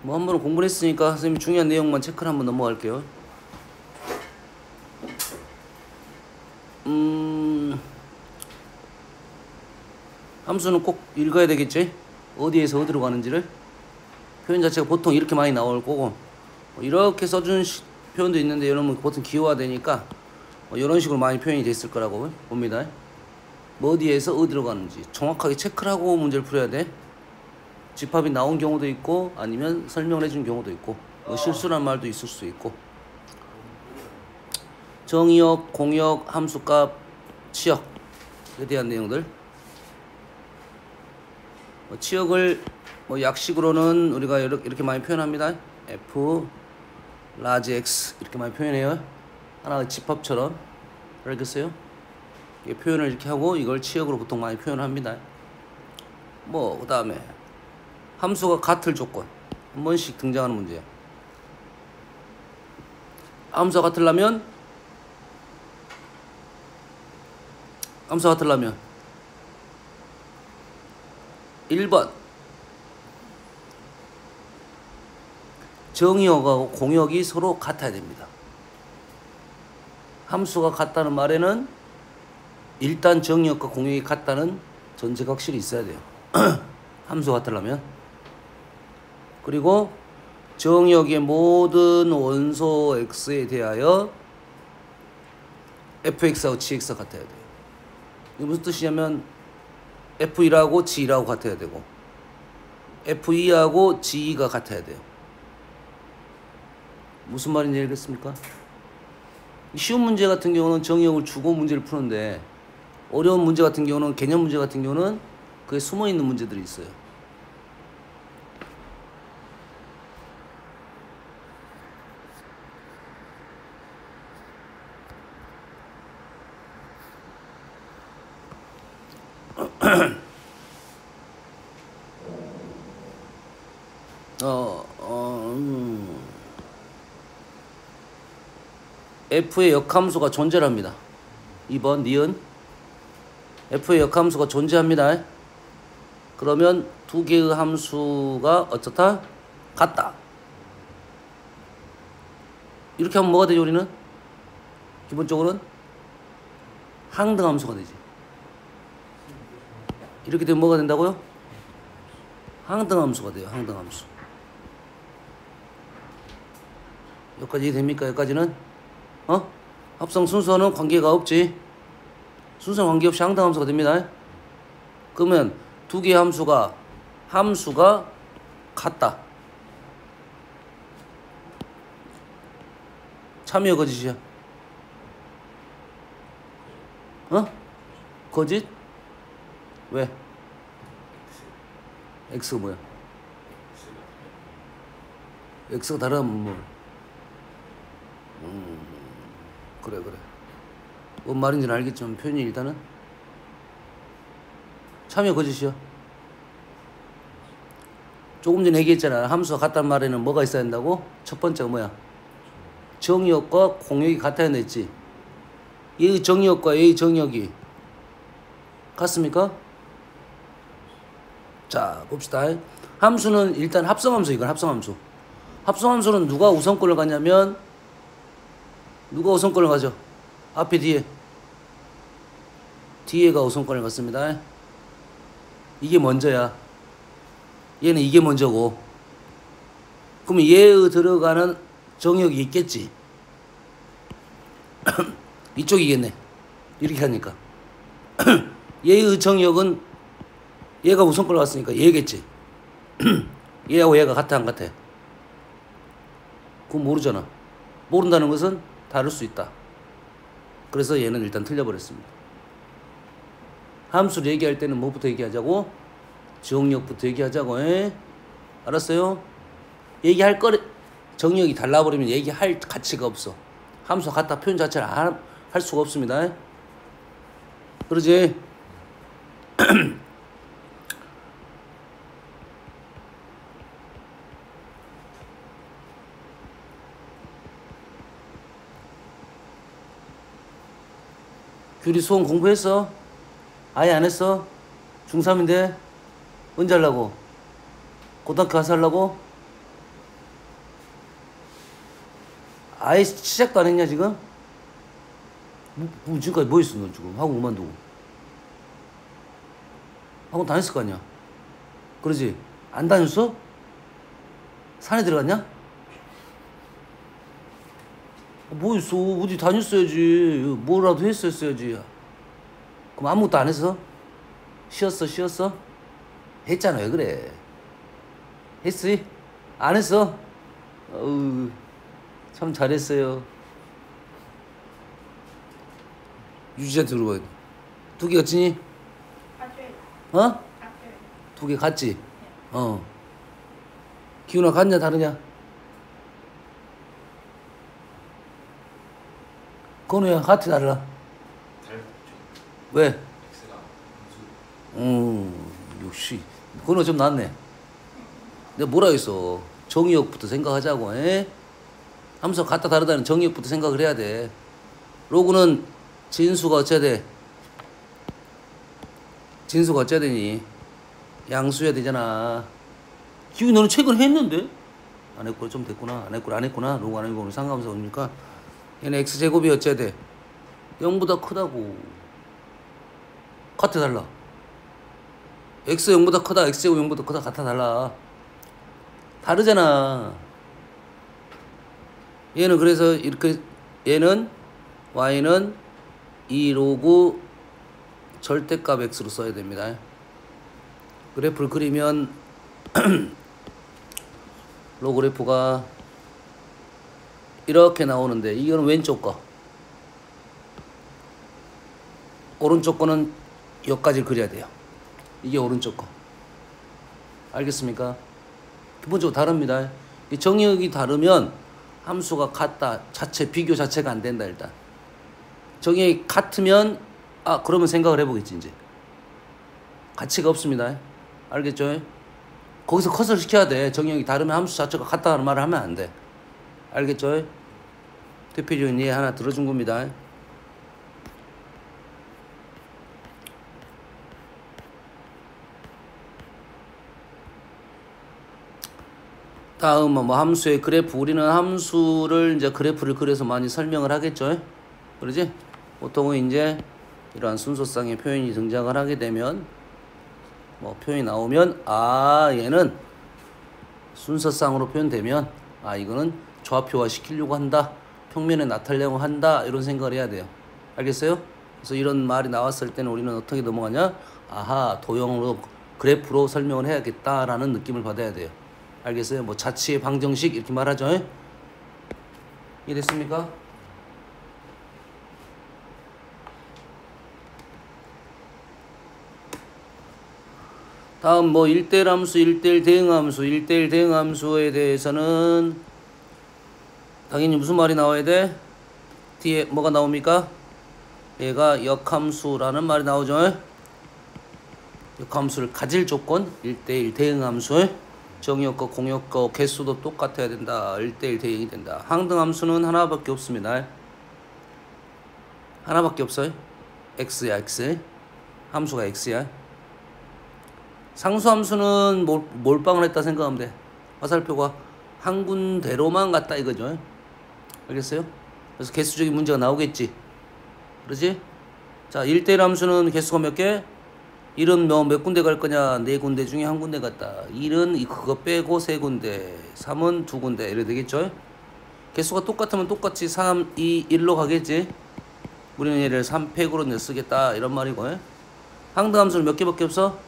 뭐 한 번은 공부를 했으니까 선생님이 중요한 내용만 체크를 한번 넘어갈게요. 함수는 꼭 읽어야 되겠지? 어디에서 어디로 가는지를. 표현 자체가 보통 이렇게 많이 나올 거고, 이렇게 써준 표현도 있는데 여러분 보통 기호화되니까 이런 식으로 많이 표현이 됐을 거라고 봅니다. 뭐 어디에서 어디로 가는지 정확하게 체크를 하고 문제를 풀어야 돼. 집합이 나온 경우도 있고 아니면 설명을 해준 경우도 있고 뭐 실수란 말도 있을 수 있고. 정의역, 공역, 함수값, 치역에 대한 내용들. 치역을 약식으로는 우리가 이렇게 많이 표현합니다. F, 라지 X 이렇게 많이 표현해요. 하나의 집합처럼. 알겠어요? 표현을 이렇게 하고 이걸 치역으로 보통 많이 표현합니다. 그 다음에 함수가 같을 조건 한 번씩 등장하는 문제야. 함수가 같으려면 1번 정의역하고 공역이 서로 같아야 됩니다. 함수가 같다는 말에는 일단 정의역과 공역이 같다는 전제가 확실히 있어야 돼요. 함수가 같으려면. 그리고 정의역의 모든 원소 x에 대하여 fx하고 gx가 같아야 돼요. 이게 무슨 뜻이냐면 f1하고 g1하고 같아야 되고 f2하고 g2가 같아야 돼요. 무슨 말인지 알겠습니까? 쉬운 문제 같은 경우는 정의역을 주고 문제를 푸는데 어려운 문제 같은 경우는 개념 문제 같은 경우는 그게 숨어있는 문제들이 있어요. F의 역함수가 존재합니다. 2번 니은 F의 역함수가 존재합니다. 그러면 두 개의 함수가 어떻다? 같다. 이렇게 하면 뭐가 되죠 우리는? 기본적으로는 항등함수가 되지. 이렇게 되면 뭐가 된다고요? 항등함수가 돼요. 항등함수. 여기까지 이해됩니까? 여기까지는? 합성 순서는 관계가 없지. 순서 관계없이 항등함수가 됩니다. 그러면 두 개의 함수가 같다. 참이야 거짓이야? 거짓? 왜? X가 뭐야? X가 다르면 뭐? 그래. 뭔 말인지는 알겠지만 표현이 일단은 참여 거짓이요. 조금 전에 얘기했잖아. 함수가 같다는 말에는 뭐가 있어야 된다고? 첫 번째가 뭐야? 정의역과 공역이 같아야 했지. 얘의 정의역과 얘의 정의역이 같습니까? 자, 봅시다. 함수는 일단 합성함수. 이건 합성함수. 합성함수는 누가 우선권을 갖냐면 누가 우선권을 가져? 앞에 뒤에가 우선권을 갖습니다. 이게 먼저야. 얘는 이게 먼저고. 그러면 얘의 들어가는 정역이 있겠지. 이쪽이겠네. 이렇게 하니까. 얘의 정역은 얘가 우선권을 갖으니까 얘겠지. 얘하고 얘가 같아 안 같아? 그건 모르잖아. 모른다는 것은 다를 수 있다. 그래서 얘는 일단 틀려버렸습니다. 함수를 얘기할 때는 뭐부터 얘기하자고? 정역부터 얘기하자고. 알았어요? 얘기할 거래 정역이 달라버리면 얘기할 가치가 없어. 함수가 같다 표현 자체를 할 수가 없습니다. 그러지? 규리 수험 공부했어? 아예 안 했어? 중3인데? 언제 하려고? 고등학교 가서 하려고? 아예 시작도 안 했냐 지금? 지금까지 뭐 했어 너 지금? 학원 그만두고 학원 다녔을 거 아니야? 그러지? 안 다녔어? 산에 들어갔냐? 뭐 있어? 어디 다녔어야지. 뭐라도 했었어야지. 그럼 아무것도 안 했어? 쉬었어? 했잖아. 왜 그래? 했지? 안 했어? 어우, 참 잘했어요. 유지한테 물어봐야 돼. 2개 갔지니? 어? 2개 갔지? 어. 기훈아 갔냐 다르냐? 건우야 같이 다르라? 왜? 역시 건우가 좀 낫네. 내가 뭐라 했어? 정의역부터 생각하자고. 에? 하면서 같다 다르다는 정의역부터 생각을 해야 돼. 로그는 진수가 어째야 돼? 진수가 어째야 되니? 양수해야 되잖아. 기훈이 너는 최근에 했는데? 안 했구나. 좀 됐구나. 안 했구나. 로그 안 해보고 오늘 상관없어. 그러니까 얘는 x제곱이 어째야 돼? 0보다 크다고. 같아 달라. x 0보다 크다. x제곱 0보다 크다. 같아 달라. 다르잖아. 얘는 그래서 이렇게 얘는 y는 2 로그 절대값 x로 써야 됩니다. 그래프를 그리면 로그래프가 이렇게 나오는데 이거는 왼쪽 거. 오른쪽 거는 여기까지 그려야 돼요. 이게 오른쪽 거. 알겠습니까? 기본적으로 다릅니다. 이 정의역이 다르면 함수가 같다. 비교 자체가 안 된다 일단. 정의역이 같으면 그러면 생각을 해보겠지 이제. 가치가 없습니다. 알겠죠? 거기서 컷을 시켜야 돼. 정의역이 다르면 함수 자체가 같다는 말을 하면 안 돼. 알겠죠? 대표적인 예 하나 들어준 겁니다. 다음은 뭐 함수의 그래프. 우리는 함수를 이제 그래프를 그려서 많이 설명을 하겠죠. 그러지? 보통은 이제 이러한 순서상의 표현이 등장을 하게 되면 뭐 표현이 나오면 얘는 순서상으로 표현되면 이거는 좌표화 시키려고 한다. 평면에 나타내려고 한다. 이런 생각을 해야 돼요. 알겠어요? 그래서 이런 말이 나왔을 때는 우리는 어떻게 넘어가냐? 도형으로 그래프로 설명을 해야겠다라는 느낌을 받아야 돼요. 알겠어요? 뭐 자치의 방정식 이렇게 말하죠. 이해됐습니까? 다음 뭐 1대1 함수, 1대1 대응 함수, 1대1 대응 함수에 대해서는 당연히 무슨 말이 나와야 돼? 뒤에 뭐가 나옵니까? 얘가 역함수라는 말이 나오죠. 역함수를 가질 조건 1대1 대응 함수. 정의역과 공역과 개수도 똑같아야 된다. 1대1 대응이 된다. 항등함수는 하나밖에 없습니다. 하나밖에 없어요. x야 x. 함수가 x야. 상수함수는 몰빵을 했다 생각하면 돼. 화살표가 한 군데로만 갔다 이거죠. 알겠어요? 그래서 개수적인 문제가 나오겠지. 그러지? 자, 1대1 함수는 개수가 몇 개? 1은 몇 군데 갈 거냐? 4군데 중에 한 군데 갔다. 1은 그거 빼고 3군데. 3은 2군데. 이래 되겠죠? 개수가 똑같으면 똑같이 3, 2, 1로 가겠지? 우리는 얘를 3팩으로 쓰겠다. 이런 말이고. 항등함수는 몇 개밖에 없어?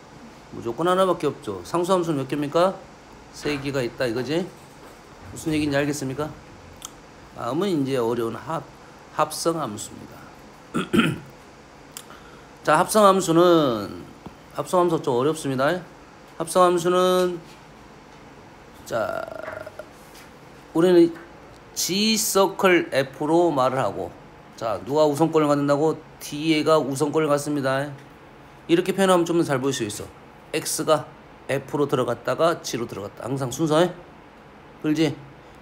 무조건 하나밖에 없죠. 상수함수는 몇 개입니까? 3개가 있다 이거지? 무슨 얘기인지 알겠습니까? 다음은 이제 어려운 합성함수입니다. 자, 합성함수는 좀 어렵습니다. 합성함수는 자, 우리는 G-서클 F로 말을 하고, 자, 누가 우선권을 갖는다고? D가 우선권을 갖습니다. 이렇게 표현하면 좀 더 잘 보일 수 있어. X가 F로 들어갔다가 G로 들어갔다. 항상 순서에. 그렇지?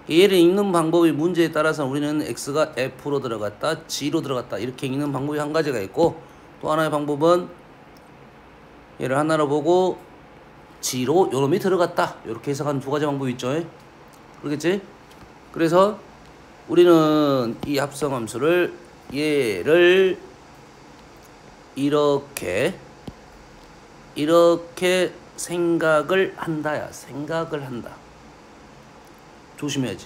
얘를 읽는 방법이 문제에 따라서 우리는 X가 F로 들어갔다, G로 들어갔다. 이렇게 읽는 방법이 한 가지가 있고, 또 하나의 방법은 얘를 하나로 보고 G로 요놈이 들어갔다. 이렇게 해석하는 두 가지 방법이 있죠. 그러겠지? 그래서 우리는 이 합성함수를 얘를 이렇게 생각을 한다야. 생각을 한다. 조심해야지.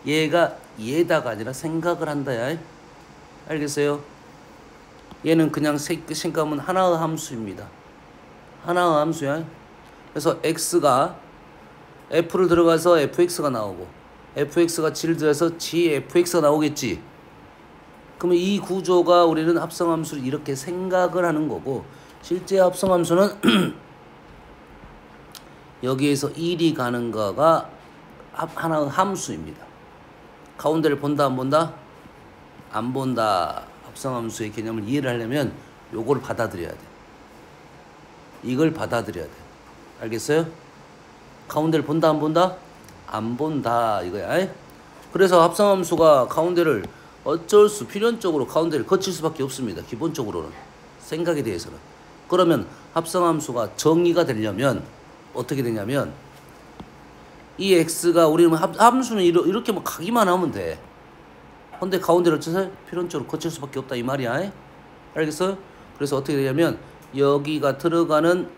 얘가 얘다가 아니라 생각을 한다야. 알겠어요? 얘는 그냥 생각하면 하나의 함수입니다. 하나의 함수야. 그래서 x가 f를 들어가서 fx가 나오고 fx가 g를 들어서 gfx가 나오겠지. 그러면 이 구조가 우리는 합성함수를 이렇게 생각을 하는 거고, 실제 합성함수는 여기에서 1이 가는 거가 하나의 함수입니다. 가운데를 본다 안 본다? 안 본다. 합성함수의 개념을 이해를 하려면 요걸 받아들여야 돼. 이걸 받아들여야 돼. 알겠어요? 가운데를 본다 안 본다? 안 본다 이거야. 그래서 합성함수가 가운데를 필연적으로 가운데를 거칠 수밖에 없습니다. 기본적으로는. 생각에 대해서는. 그러면 합성함수가 정의가 되려면 어떻게 되냐면 이 x가 우리는 함수는 이렇게 뭐 가기만 하면 돼. 근데 가운데를 쳐서 필연적으로 거칠 수밖에 없다 이 말이야. 알겠어? 그래서 어떻게 되냐면 여기가 들어가는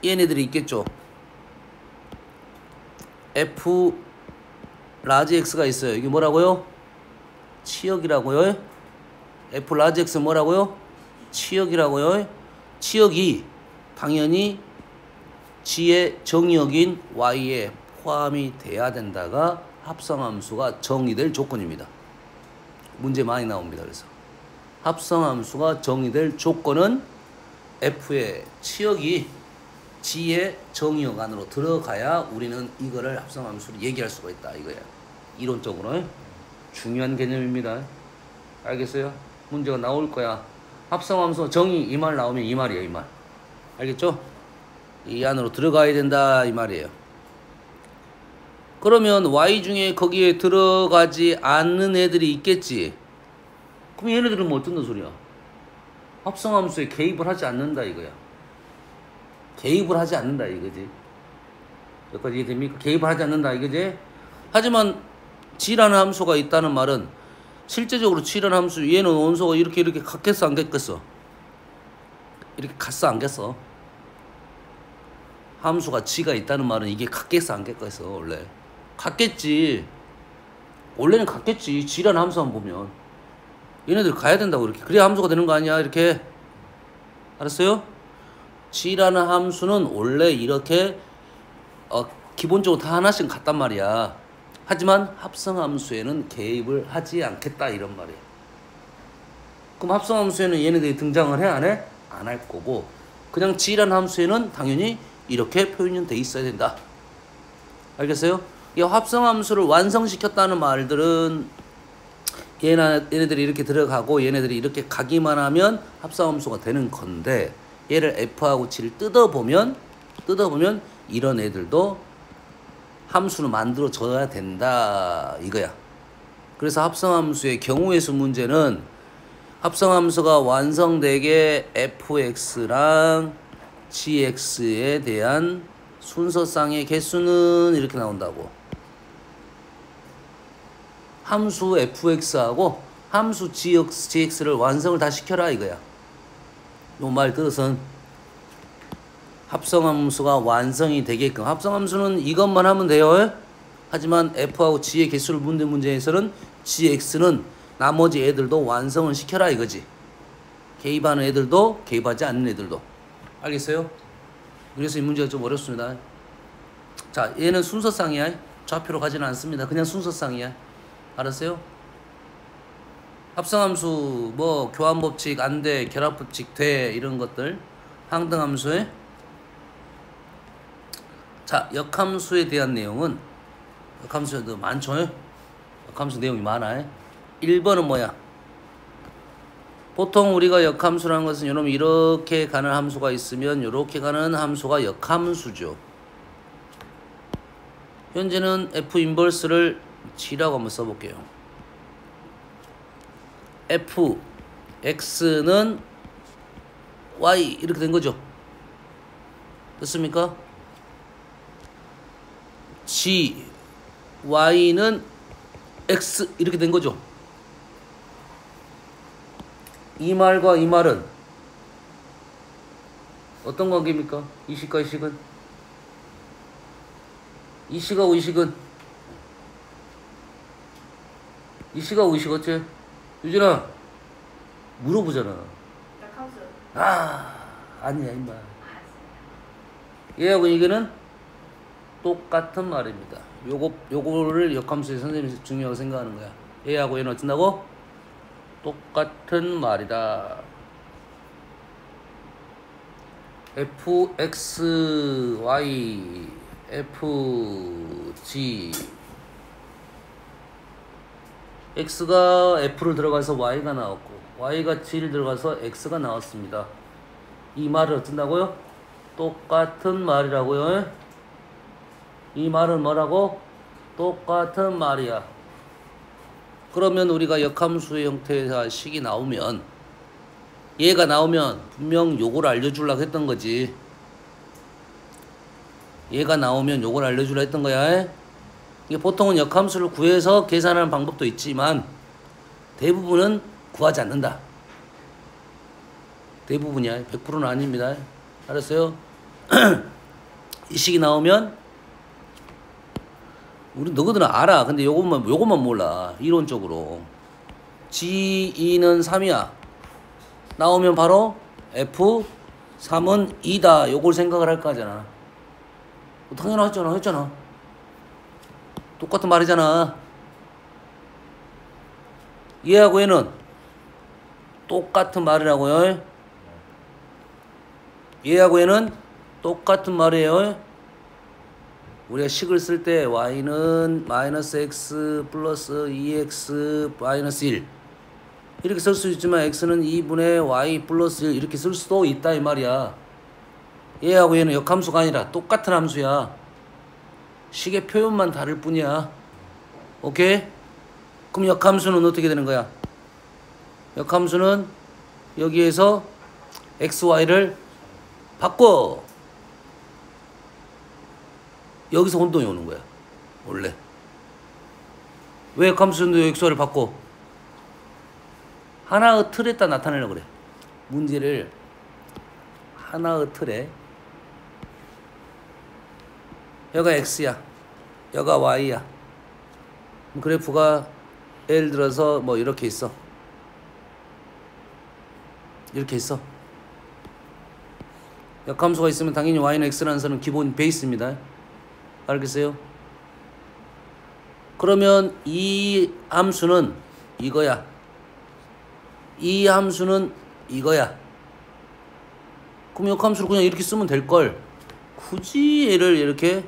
얘네들이 있겠죠. f 라지 x가 있어요. 이게 뭐라고요? 치역이라고요. f 라지 x 뭐라고요? 치역이라고요. 치역이 당연히 g의 정의역인 y에 포함이 돼야 된다가 합성함수가 정의될 조건입니다. 문제 많이 나옵니다. 그래서 합성함수가 정의될 조건은 f의 치역이 g의 정의역 안으로 들어가야 우리는 이거를 합성함수로 얘기할 수가 있다 이거야. 이론적으로 중요한 개념입니다. 알겠어요? 문제가 나올 거야. 합성함수 정의 이 말 나오면 이 말이에요. 이 말. 알겠죠? 이 안으로 들어가야 된다 이 말이에요. 그러면 y 중에 거기에 들어가지 않는 애들이 있겠지. 그럼 얘네들은 뭐 어쩐다 소리야? 합성함수에 개입을 하지 않는다 이거야. 개입을 하지 않는다 이거지. 여기까지 이해됩니까? 개입을 하지 않는다 이거지. 하지만 g라는 함수가 있다는 말은 실제적으로 g라는 함수 얘는 원소가 이렇게 갔겠어 안 갔겠어? 이렇게 갔어 안 갔어? 함수가 g가 있다는 말은 이게 갔겠어 안 갔겠어? 원래 갔겠지. 원래는 갔겠지. g라는 함수만 보면 얘네들 가야 된다고 이렇게. 그래야 함수가 되는 거 아니야 이렇게. 알았어요? g라는 함수는 원래 이렇게 기본적으로 다 하나씩 갔단 말이야. 하지만 합성함수에는 개입을 하지 않겠다 이런 말이야. 그럼 합성함수에는 얘네들이 등장을 해 안 해? 안 할 거고 그냥 g라는 함수에는 당연히 이렇게 표현이 돼 있어야 된다. 알겠어요? 이 합성함수를 완성시켰다는 말들은 얘네들이 이렇게 들어가고 얘네들이 이렇게 가기만 하면 합성함수가 되는 건데 얘를 f하고 g를 뜯어보면 이런 애들도 함수로 만들어져야 된다 이거야. 그래서 합성함수의 경우의 수 문제는 합성함수가 완성되게 fx랑 gx에 대한 순서상의 개수는 이렇게 나온다고. 함수 fx하고 함수 gx를 완성을 다 시켜라 이거야. 요 말 들어선 합성함수가 완성이 되게끔. 합성함수는 이것만 하면 돼요. 하지만 f하고 g의 개수를 묻는 문제에서는 gx는 나머지 애들도 완성을 시켜라 이거지. 개입하는 애들도 개입하지 않는 애들도. 알겠어요? 그래서 이 문제가 좀 어렵습니다. 자, 얘는 순서상이야. 좌표로 가지는 않습니다. 그냥 순서상이야. 알았어요? 합성함수 뭐 교환법칙 안돼, 결합법칙 돼 이런 것들 항등함수에. 자, 역함수에 대한 내용은 역함수에도 많죠. 역함수 내용이 많아요. 1번은 뭐야? 보통 우리가 역함수라는 것은 여러분 이렇게 가는 함수가 있으면 이렇게 가는 함수가 역함수죠. 현재는 f 인버스를 g라고 한번 써볼게요. f x는 y 이렇게 된 거죠. 됐습니까? g y는 x 이렇게 된 거죠. 이 말과 이 말은 어떤 관계입니까? 이 식과 이 식은? 이 식하고 이 식은? 이 식하고 이 식 어째? 유진아 물어보잖아. 아니야 임마. 얘하고 이거는 똑같은 말입니다. 요거를 역함수의 선생님이 중요하게 생각하는 거야. 얘하고 얘는 어쩐다고? 똑같은 말이다. fx, y, fg x가 f를 들어가서 y가 나왔고 y가 g를 들어가서 x가 나왔습니다. 이 말을 어쩐다고요? 똑같은 말이라고요. 이 말은 뭐라고? 똑같은 말이야. 그러면 우리가 역함수의 형태의 식이 나오면 얘가 나오면 분명 요걸 알려주려고 했던 거지. 얘가 나오면 요걸 알려주려고 했던 거야. 이게 보통은 역함수를 구해서 계산하는 방법도 있지만 대부분은 구하지 않는다. 대부분이야. 100%는 아닙니다. 알았어요? 이 식이 나오면 우리 너희들은 알아. 근데 요것만 몰라. 이론적으로. G2는 3이야. 나오면 바로 F3은 2다. 요걸 생각을 할 거잖아. 당연하잖아. 했잖아. 똑같은 말이잖아. 얘하고 얘는 똑같은 말이라고요. 얘하고 얘는 똑같은 말이에요. 우리가 식을 쓸 때 y는 마이너스 x 플러스 2x 마이너스 1 이렇게 쓸 수 있지만 x는 2분의 y 플러스 1 이렇게 쓸 수도 있다 이 말이야. 얘하고 얘는 역함수가 아니라 똑같은 함수야. 식의 표현만 다를 뿐이야. 오케이? 그럼 역함수는 어떻게 되는 거야? 역함수는 여기에서 x, y를 바꿔. 여기서 혼동이 오는 거야. 원래. 왜 역함수도 x, y를 바꿔? 하나의 틀에다 나타내려고 그래. 문제를 하나의 틀에 여가 x야. 여가 y야. 그래프가 예를 들어서 뭐 이렇게 있어. 이렇게 있어. 역함수가 있으면 당연히 y는 x라는 선은 기본 베이스입니다. 알겠어요? 그러면 이 함수는 이거야. 이 함수는 이거야. 그럼 역함수를 그냥 이렇게 쓰면 될걸. 굳이 얘를 이렇게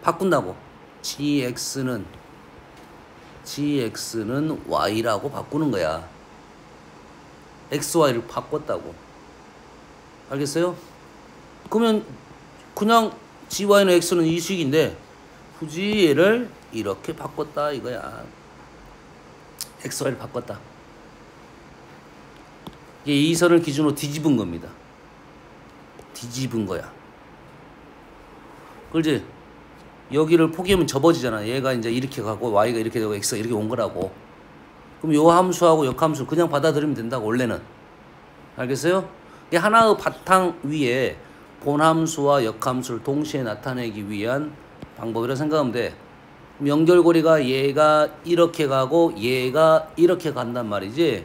바꾼다고. gx는 y라고 바꾸는 거야. x, y를 바꿨다고. 알겠어요? 그러면 그냥 gy는 x는 이 식인데 굳이 얘를 이렇게 바꿨다 이거야. x, y를 바꿨다. 이게 이 선을 기준으로 뒤집은 겁니다. 뒤집은 거야. 그렇지? 여기를 포기하면 접어지잖아. 얘가 이제 이렇게 가고 y가 이렇게 되고 x가 이렇게 온 거라고. 그럼 요 함수하고 역함수 그냥 받아들이면 된다고 원래는. 알겠어요? 이 하나의 바탕 위에 본함수와 역함수를 동시에 나타내기 위한 방법이라 생각하면 돼. 그럼 연결고리가 얘가 이렇게 가고 얘가 이렇게 간단 말이지.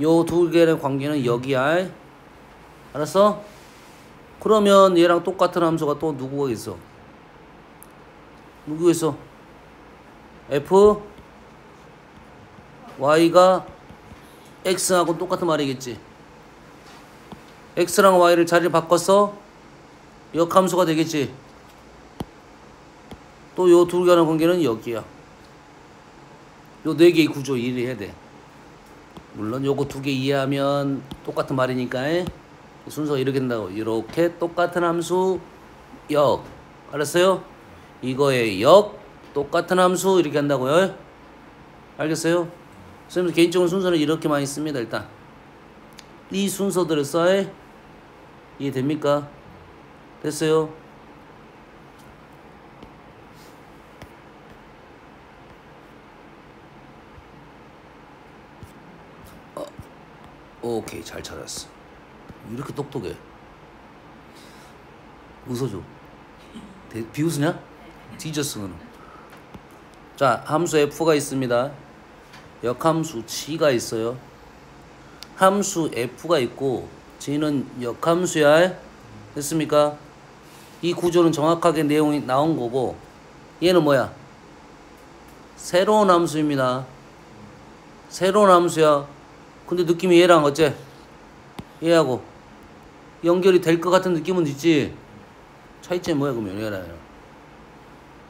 요 두 개의 관계는 여기야. 알았어? 그러면 얘랑 똑같은 함수가 또 누구가 있어? 누구 있어? f y가 x하고 똑같은 말이겠지. x랑 y를 자리를 바꿔서 역함수가 되겠지. 또 요 두 개의 관계는 여기야. 요 네 개의 구조 이해해야 돼. 물론 요거 두 개 이해하면 똑같은 말이니까 순서가 이렇게 된다고. 이렇게 똑같은 함수 역. 알았어요? 이거의 역 똑같은 함수 이렇게 한다고요. 알겠어요? 선생님 개인적으로 순서는 이렇게 많이 씁니다. 일단 이 순서들을 써야 이해됩니까? 됐어요? 오케이, 잘 찾았어. 이렇게 똑똑해. 웃어줘. 비웃으냐? 뒤졌어 너는. 자, 함수 f가 있습니다. 역함수 g가 있어요. 함수 f가 있고 g는 역함수야. 됐습니까? 이 구조는 정확하게 내용이 나온 거고, 얘는 뭐야? 새로운 함수입니다. 새로운 함수야. 근데 느낌이 얘랑 어째? 얘하고 연결이 될 것 같은 느낌은 있지? 차이점이 뭐야 그러면 얘랑?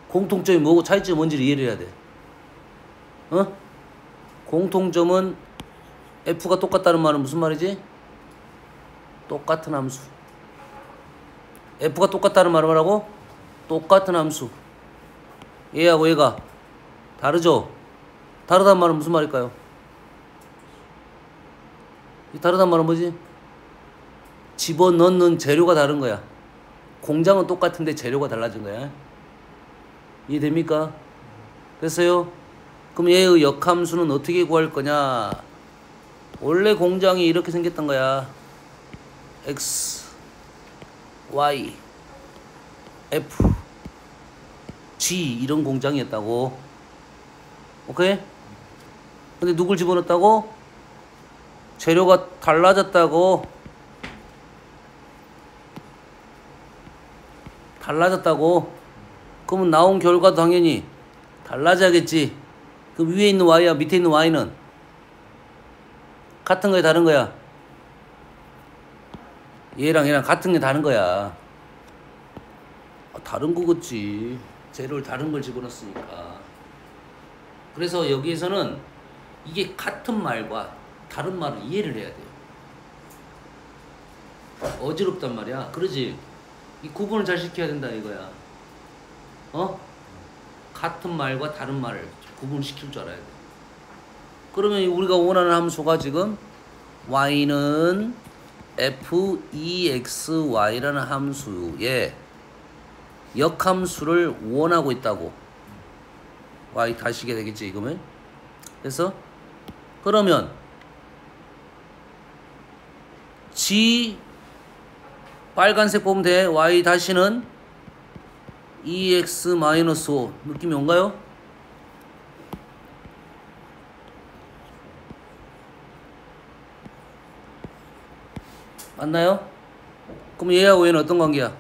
공통점이 뭐고 차이점이 뭔지를 이해를 해야 돼. 어? 공통점은 f가 똑같다는 말은 무슨 말이지? 똑같은 함수. f가 똑같다는 말은 뭐라고? 똑같은 함수. 얘하고 얘가 다르죠? 다르다는 말은 무슨 말일까요? 이 다르다는 말은 뭐지? 집어넣는 재료가 다른 거야. 공장은 똑같은데 재료가 달라진 거야. 이해됩니까? 됐어요? 그럼 얘의 역함수는 어떻게 구할 거냐? 원래 공장이 이렇게 생겼던 거야. x, y, f, g 이런 공장이었다고. 오케이? 근데 누굴 집어넣었다고? 재료가 달라졌다고. 달라졌다고. 그러면 나온 결과도 당연히 달라져야겠지. 그 위에 있는 y와 밑에 있는 y는 같은 거야 다른 거야? 얘랑 얘랑 같은 게 다른 거야. 다른 거겠지. 재료를 다른 걸 집어넣었으니까. 그래서 여기에서는 이게 같은 말과 다른 말을 이해를 해야 돼요. 어지럽단 말이야. 그러지? 이 구분을 잘 시켜야 된다 이거야. 어? 같은 말과 다른 말을 구분시킬 줄 알아야 돼. 그러면 우리가 원하는 함수가 지금 y는 fexy라는 함수에 역함수를 원하고 있다고. y 다시게 되겠지 이거면. 그래서 그러면 g 빨간색 보면 돼. y 다시는 EX-5 느낌이 온가요? 맞나요? 그럼 얘하고 얘는 어떤 관계야?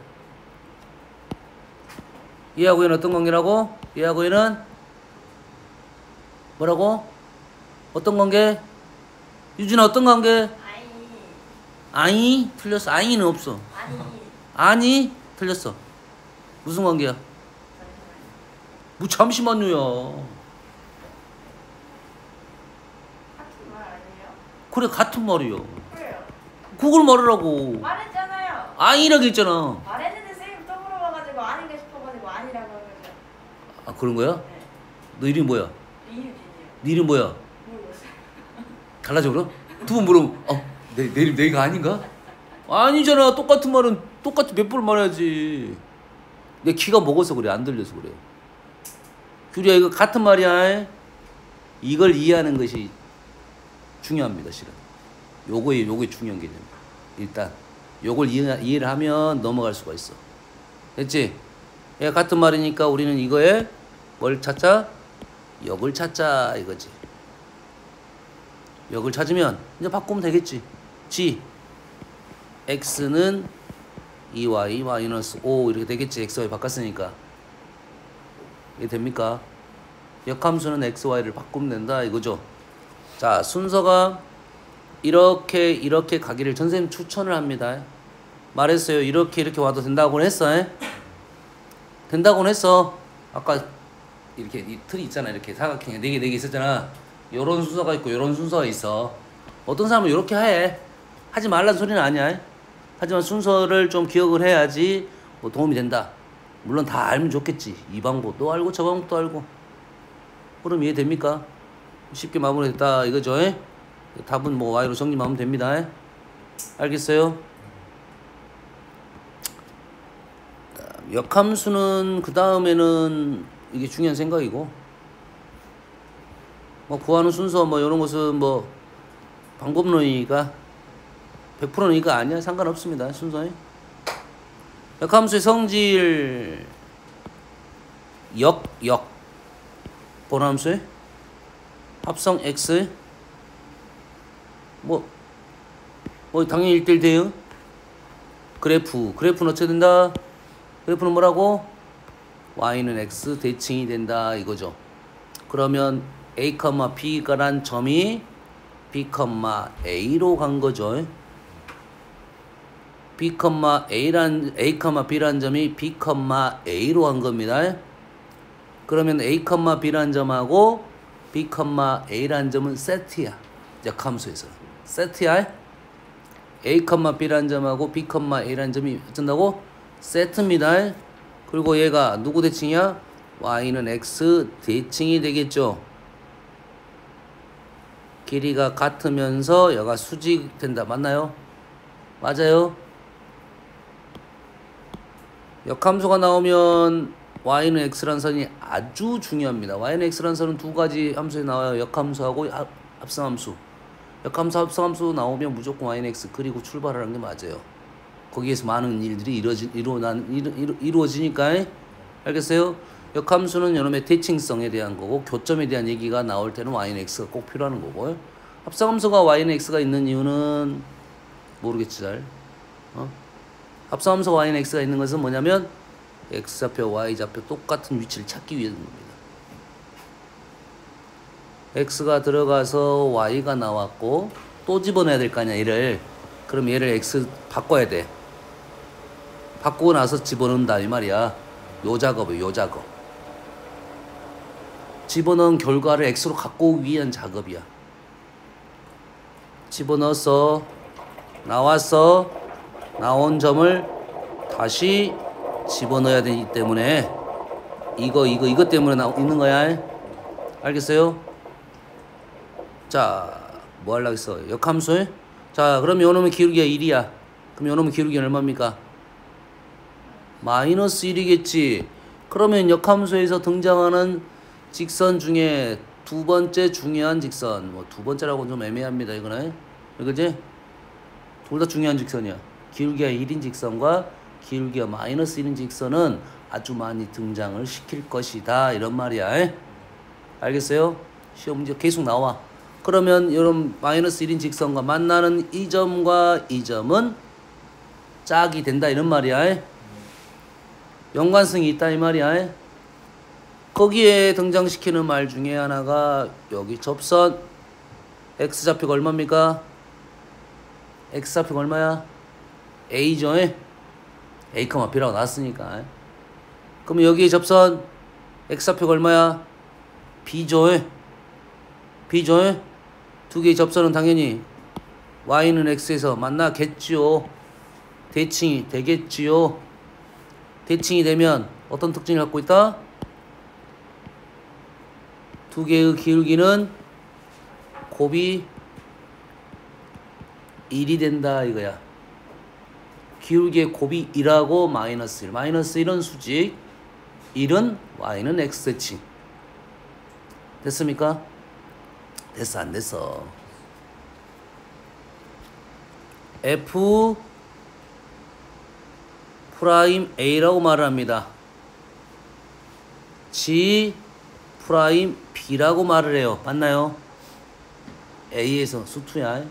얘하고 얘는 어떤 관계라고? 얘하고 얘는 뭐라고? 어떤 관계? 유진아 어떤 관계? 아니 틀렸어. 아니는 없어. 아니 틀렸어. 무슨 관계야? 뭐 잠시만요야. 같은 말 아니에요? 그래 같은 말이요. 그래요. 그걸 말하라고. 말했잖아요. 아니라고 했잖아. 말했는데 쌤이 또 물어봐가지고 아닌가 싶어가지고 아니라고 한 거죠. 아 그런 거야? 네. 너 이름 뭐야? 이유진이요. 네 이름 뭐야? 모르겠어요. 달라져 그럼? 두 번 물으면 내 이름 내가 아닌가? 아니잖아. 똑같은 말은 똑같이 몇 번을 말해야지. 내 키가 먹어서 그래. 안 들려서 그래. 규리야 이거 같은 말이야. 이걸 이해하는 것이 중요합니다. 실은. 요거에 중요한 개념이야. 일단 요걸 이해를 하면 넘어갈 수가 있어. 됐지? 얘가 같은 말이니까 우리는 이거에 뭘 찾자? 역을 찾자 이거지. 역을 찾으면 이제 바꾸면 되겠지. g x는 2y-5 이렇게 되겠지. xy 바꿨으니까. 이게 됩니까? 역함수는 xy를 바꾸면 된다 이거죠. 자 순서가 이렇게 가기를 선생님 추천을 합니다. 말했어요. 이렇게 와도 된다고는 했어. 된다고는 했어. 아까 이렇게 이 틀이 있잖아. 이렇게 사각형에 4개 있었잖아. 요런 순서가 있고 요런 순서가 있어. 어떤 사람은 이렇게 해. 하지 말라는 소리는 아니야. 하지만 순서를 좀 기억을 해야지 뭐 도움이 된다. 물론 다 알면 좋겠지. 이 방법도 알고 저 방법도 알고. 그럼 이해됩니까? 쉽게 마무리됐다 이거죠. 답은 뭐 y로 정리하면 됩니다. 알겠어요? 역함수는 그 다음에는 이게 중요한 생각이고, 뭐 구하는 순서 뭐 이런 것은 뭐 방법론이니까 100%는 이거 아니야. 상관없습니다. 순서에. 역함수의 성질 역 본함수의 합성 x 뭐 당연히 1대1 돼요. 그래프는 어떻게 된다? 그래프는 뭐라고? y는 x 대칭이 된다 이거죠. 그러면 a, b가란 점이 b, a로 간 거죠. b란 점이 b, a로 간 겁니다. 그러면 a, b란 점하고 b, a란 점은 세트야. 역함수에서 세트야. a, b란 점하고 b, a란 점이 어쩐다고? 세트입니다. 그리고 얘가 누구 대칭이야? y는 x 대칭이 되겠죠. 길이가 같으면서 얘가 수직된다. 맞나요? 맞아요. 역함수가 나오면 y는 x라는 선이 아주 중요합니다. y는 x라는 선은 두 가지 함수에 나와요. 역함수하고 합성함수. 역함수, 합성함수 나오면 무조건 y는 x 그리고 출발하는 게 맞아요. 거기에서 많은 일들이 이루어지니까. 알겠어요? 역함수는 여러분의 대칭성에 대한 거고 교점에 대한 얘기가 나올 때는 y는 x가 꼭 필요한 거고, 합성함수가 y는 x가 있는 이유는 모르겠지 잘. 합성함수 y는 x가 있는 것은 뭐냐면 x좌표, y좌표 똑같은 위치를 찾기 위한 겁니다. x가 들어가서 y가 나왔고 또 집어넣어야 될 거 아니야 얘를. 그럼 얘를 x 바꿔야 돼. 바꾸고 나서 집어넣는다 이 말이야. 요 작업이에요. 요 작업. 집어넣은 결과를 x로 갖고 오기 위한 작업이야. 집어넣었어. 나왔어. 나온 점을 다시 집어넣어야 되기 때문에 이거 때문에 있는 거야. 알겠어요? 자, 뭐 하려고 했어? 역함수? 자, 그럼 요놈의 기울기가 1이야. 그럼 요놈의 기울기는 얼마입니까? 마이너스 1이겠지. 그러면 역함수에서 등장하는 직선 중에 두 번째 중요한 직선, 뭐 두 번째라고는 좀 애매합니다. 이거는. 그지? 둘 다 중요한 직선이야. 기울기가 1인 직선과 기울기가 마이너스 1인 직선은 아주 많이 등장을 시킬 것이다. 이런 말이야. 알겠어요? 시험 문제 계속 나와. 그러면 이런 마이너스 1인 직선과 만나는 이 점과 이 점은 짝이 된다. 이런 말이야. 연관성이 있다. 이 말이야. 거기에 등장시키는 말 중에 하나가 여기 접선 x좌표가 얼마입니까? x좌표가 얼마야? a죠. a, b라고 나왔으니까. 그럼 여기 접선 x좌표가 얼마야? b죠. b죠. 두 개의 접선은 당연히 y는 x에서 만나겠지요. 대칭이 되겠지요. 대칭이 되면 어떤 특징을 갖고 있다? 두 개의 기울기는 곱이 1이 된다 이거야. 기울기의 곱이 1하고 마이너스 1. 마이너스 1은 수직, 1은 y는 x 대칭. 됐습니까? 됐어 안 됐어? f 프라임 a라고 말을 합니다. g 프라임 b라고 말을 해요. 맞나요? a에서 수투야.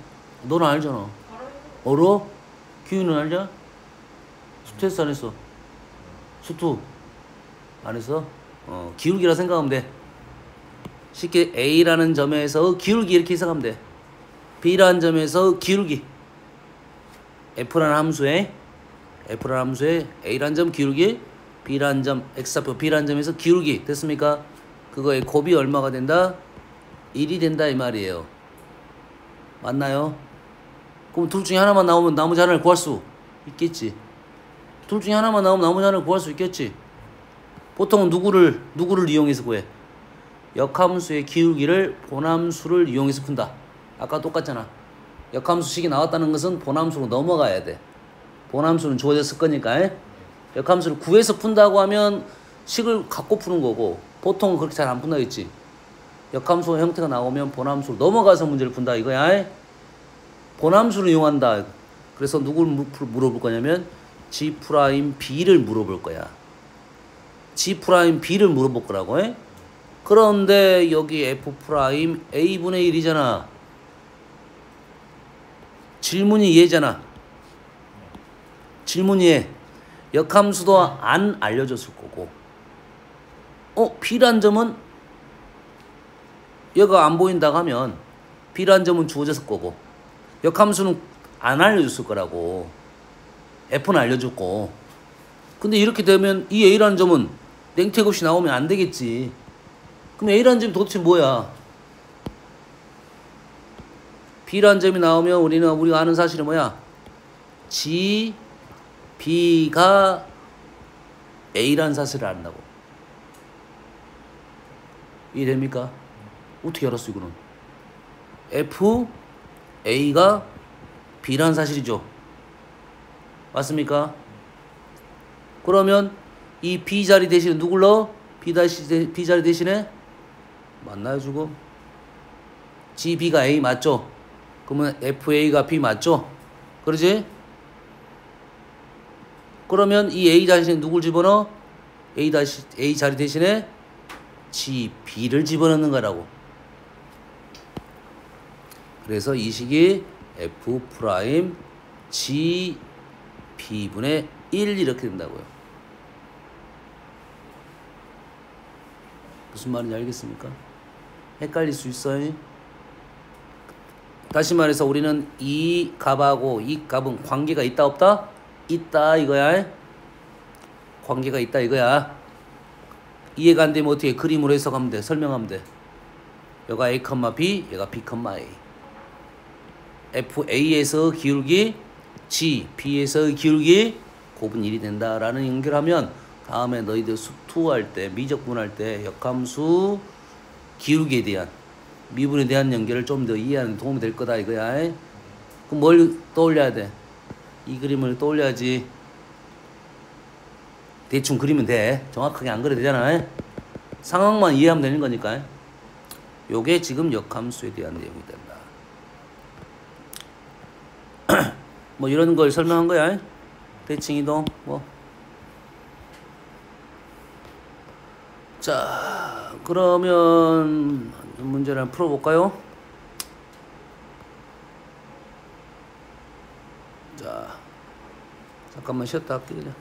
너는 알잖아. 알아? 기우는 알잖아? 수투 했어 안 했어? 수투 안 했어? 기울기라 생각하면 돼. 쉽게 a라는 점에서 기울기 이렇게 해석하면 돼. b라는 점에서 기울기. f라는 함수에 a라는 점 기울기, b라는 점 x좌표 b라는 점에서 기울기. 됐습니까? 그거의 곱이 얼마가 된다? 1이 된다 이 말이에요. 맞나요? 그럼 둘 중에 하나만 나오면 나머지 하나를 구할 수 있겠지. 둘 중에 하나만 나오면 나머지 하나를 구할 수 있겠지. 보통은 누구를 이용해서 구해? 역함수의 기울기를 본함수를 이용해서 푼다. 아까 똑같잖아. 역함수식이 나왔다는 것은 본함수로 넘어가야 돼. 본함수는 주어졌을 거니까. 역함수를 구해서 푼다고 하면 식을 갖고 푸는 거고, 보통은 그렇게 잘 안 푼다겠지. 역함수 형태가 나오면 본함수로 넘어가서 문제를 푼다 이거야. 본함수를 이용한다. 그래서 누굴 물어볼 거냐면 G 프라임 B를 물어볼 거야. G 프라임 B를 물어볼 거라고 해. 그런데 여기 F 프라임 A분의 1이잖아. 질문이 얘잖아. 질문이 얘. 역함수도 안 알려줬을 거고. B란 점은 얘가 안 보인다고 하면 B란 점은 주어졌을 거고 역함수는 안 알려줬을 거라고. F는 알려줬고. 근데 이렇게 되면 이 A라는 점은 냉택 없이 나오면 안 되겠지. 그럼 A라는 점이 도대체 뭐야? B라는 점이 나오면 우리가 아는 사실이 뭐야? G, B가 A라는 사실을 안다고. 이해됩니까? 어떻게 알았어 이거는? F, A가 B라는 사실이죠. 맞습니까? 그러면 이 B 자리 대신에 누굴 넣어? B 자리 대신에 맞나요 지금? G, B가 A 맞죠? 그러면 F, A가 B 맞죠? 그러지? 그러면 이 A 자리에 누굴 집어넣어? A 자리 대신에 G, B를 집어넣는 거라고. 그래서 이 식이 F 프라임 G, B분의 1 이렇게 된다고요. 무슨 말인지 알겠습니까? 헷갈릴 수 있어요. 다시 말해서 우리는 이 값하고 이 값은 관계가 있다 없다? 있다 이거야. 관계가 있다 이거야. 이해가 안 되면 어떻게 그림으로 해석하면 돼. 설명하면 돼. 여기가 A, B, 얘가 B, A. FA에서 기울기 G, B에서 기울기 곱은 1이 된다라는 연결하면 다음에 너희들 수투할 때, 미적분할 때 역함수 기울기에 대한 미분에 대한 연결을 좀 더 이해하는 데 도움이 될 거다 이거야. 그럼 뭘 떠올려야 돼? 이 그림을 떠올려야지. 대충 그리면 돼. 정확하게 안 그려도 되잖아. 상황만 이해하면 되는 거니까. 요게 지금 역함수에 대한 내용이 된다. 뭐 이런 걸 설명한 거야. 대칭 이동 뭐. 자, 그러면 문제를 한번 풀어볼까요? 자, 잠깐만 쉬었다 할게 그냥.